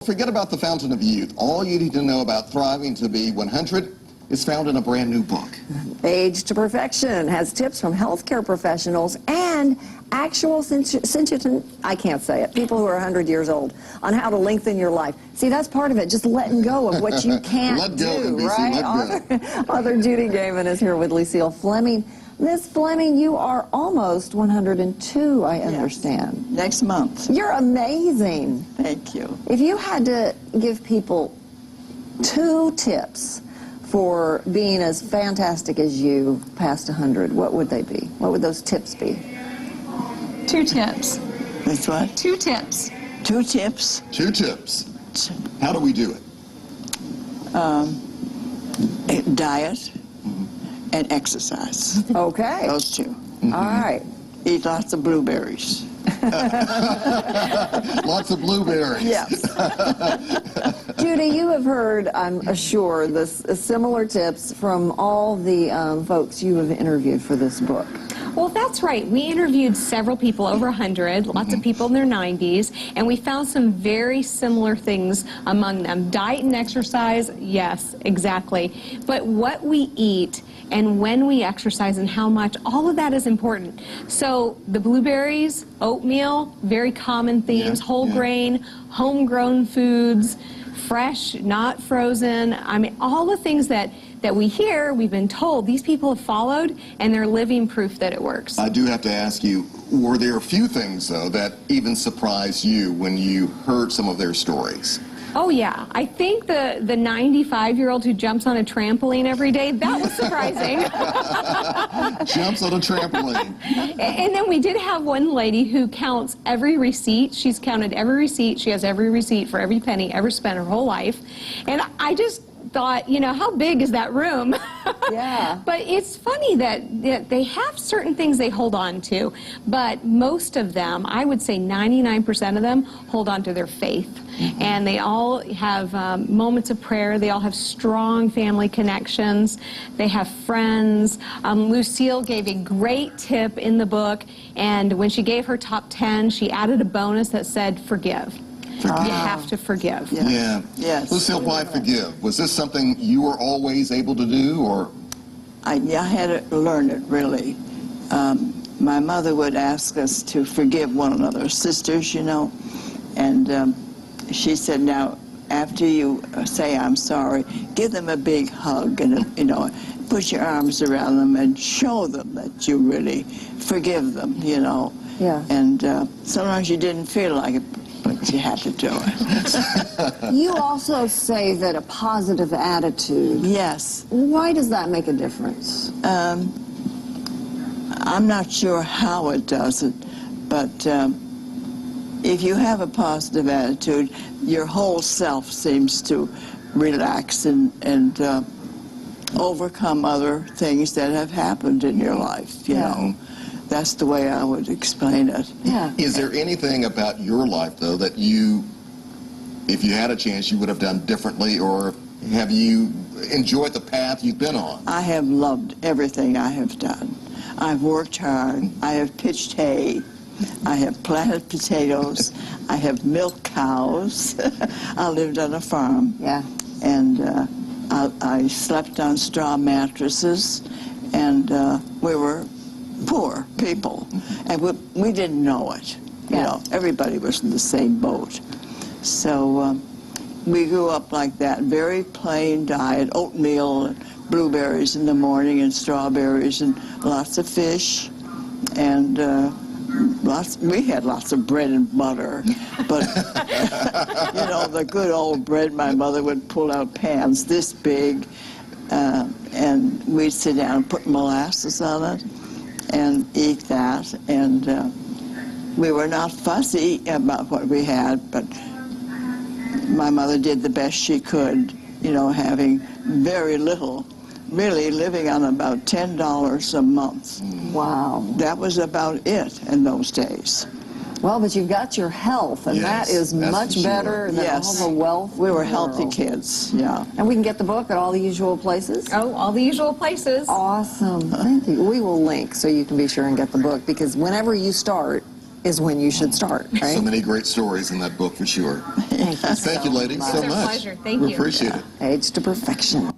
Forget about the Fountain of Youth. All you need to know about thriving to be 100 is found in a brand new book. Age to Perfection has tips from healthcare professionals and actual sentient, I can't say it, people who are 100 years old, on how to lengthen your life. See, that's part of it, just letting go of what you can't Let go, do, NBC, right? let go. Author Judy Gaman is here with Lucille Fleming. Miss Fleming, you are almost 102, I understand. Yes. Next month. You're amazing. Thank you. If you had to give people 2 tips for being as fantastic as you past 100, what would they be? What would those tips be? 2 tips. That's what? 2 tips. 2 tips. 2 tips. How do we do it? Diet and exercise. Okay. Those 2. All right. Eat lots of blueberries. Lots of blueberries. Yes. Judy, you have heard, I'm sure, similar tips from all the folks you have interviewed for this book. Well, that's right. We interviewed several people, over 100, lots of people in their 90s, and we found some very similar things among them. Diet and exercise, yes, exactly. But what we eat and when we exercise and how much, all of that is important. So the blueberries, oatmeal, very common themes, whole grain, homegrown foods, fresh, not frozen. I mean, all the things that we hear, we've been told, these people have followed, and they're living proof that it works. I do have to ask you, were there a few things, though, that even surprised you when you heard some of their stories? Oh, yeah. I think the 95-year-old who jumps on a trampoline every day, that was surprising. Jumps on a trampoline. And then we did have one lady who counts every receipt. She's counted every receipt. She has every receipt for every penny ever spent her whole life. And I just thought, you know, how big is that room? Yeah. But it's funny that they have certain things they hold on to, but most of them, I would say 99% of them, hold on to their faith. And they all have moments of prayer. They all have strong family connections. They have friends. Lucille gave a great tip in the book, and when she gave her top 10, she added a bonus that said, forgive. You have to forgive. Yes. Yeah. Yes. Lucille, why forgive? Was this something you were always able to do, or? I had to learn it, really. My mother would ask us to forgive one another, sisters, you know, and she said, now, after you say I'm sorry, give them a big hug and, you know, put your arms around them and show them that you really forgive them, you know. Yeah. And sometimes you didn't feel like it, but you had to do it. You also say that a positive attitude. Yes. Why does that make a difference? I'm not sure how it does it, but if you have a positive attitude, your whole self seems to relax and overcome other things that have happened in your life, you know. That's the way I would explain it. Yeah. Is there anything about your life, though, that you, if you had a chance, you would have done differently, or have you enjoyed the path you've been on? I have loved everything I have done. I've worked hard. I have pitched hay. I have planted potatoes. I have milked cows. I lived on a farm. Yeah. And I slept on straw mattresses, and we were poor people, and we didn't know it. You know, everybody was in the same boat. So we grew up like that, very plain diet, oatmeal, and blueberries in the morning, and strawberries, and lots of fish, and we had lots of bread and butter, but you know, the good old bread, my mother would pull out pans this big, and we'd sit down and put molasses on it and eat that, and we were not fussy about what we had, but my mother did the best she could, you know, having very little, really living on about $10 a month. Wow. That was about it in those days. Well, but you've got your health, and that is much better than all the wealth. We were healthy kids, yeah. And we can get the book at all the usual places? Oh, all the usual places. Awesome. Thank you. We will link so you can be sure and get the book, because whenever you start, is when you should start, right? So many great stories in that book for sure. Thank you Thank you, ladies, so It's our much. pleasure. Thank We you. appreciate it. Age to Perfection.